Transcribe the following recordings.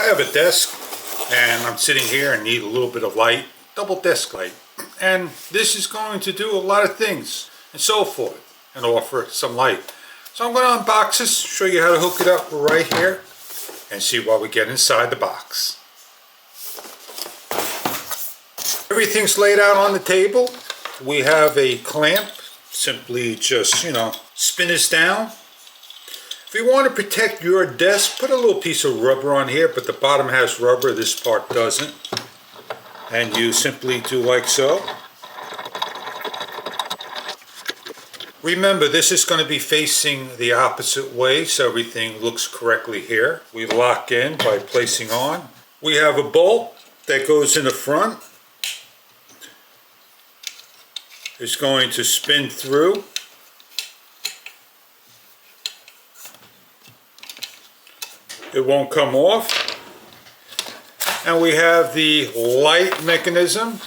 I have a desk and I'm sitting here and need a little bit of light, double desk light. And this is going to do a lot of things and so forth and offer some light. So I'm going to unbox this, show you how to hook it up right here and see what we get inside the box. Everything's laid out on the table. We have a clamp, simply just, spin this down. If you want to protect your desk, put a little piece of rubber on here, but the bottom has rubber, this part doesn't. And you simply do like so. Remember, this is going to be facing the opposite way, so everything looks correctly here. We lock in by placing on. We have a bolt that goes in the front. It's going to spin through. It won't come off. And we have the light mechanism,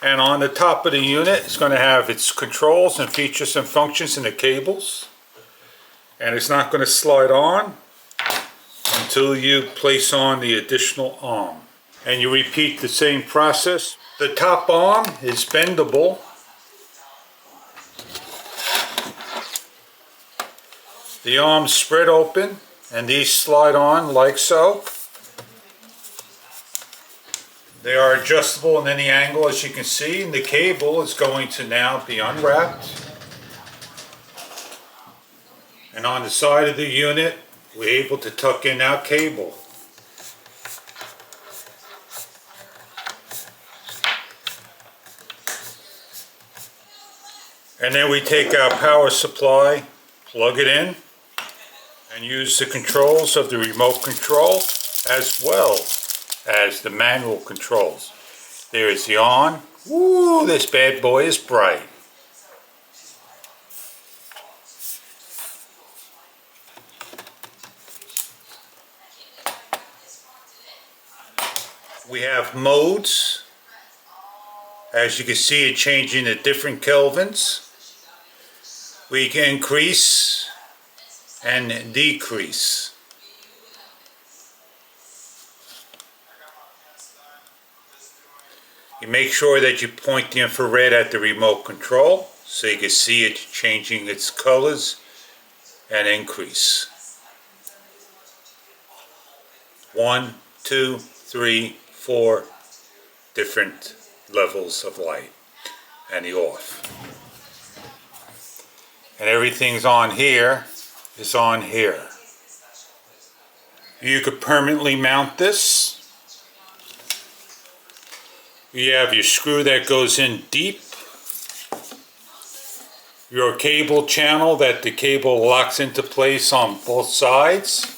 and on the top of the unit it's going to have its controls and features and functions and the cables, and it's not going to slide on until you place on the additional arm, and you repeat the same process. The top arm is bendable. The arms spread open and these slide on like so. They are adjustable in any angle, as you can see, and the cable is going to now be unwrapped. And on the side of the unit, we're able to tuck in our cable. And then we take our power supply, plug it in, and use the controls of the remote control as well as the manual controls. There is the on. Woo, this bad boy is bright. We have modes. As you can see, it's changing at different kelvins. We can increase and decrease. You make sure that you point the infrared at the remote control so you can see it changing its colors and increase. 1, 2, 3, 4 different levels of light, and the off. And everything's on here is on here. You could permanently mount this. You have your screw that goes in deep. Your cable channel that the cable locks into place on both sides.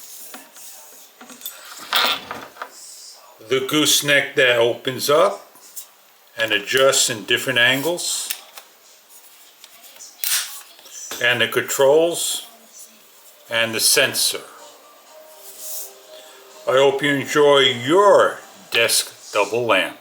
The gooseneck that opens up and adjusts in different angles. And the controls and the sensor. I hope you enjoy your desk double lamp.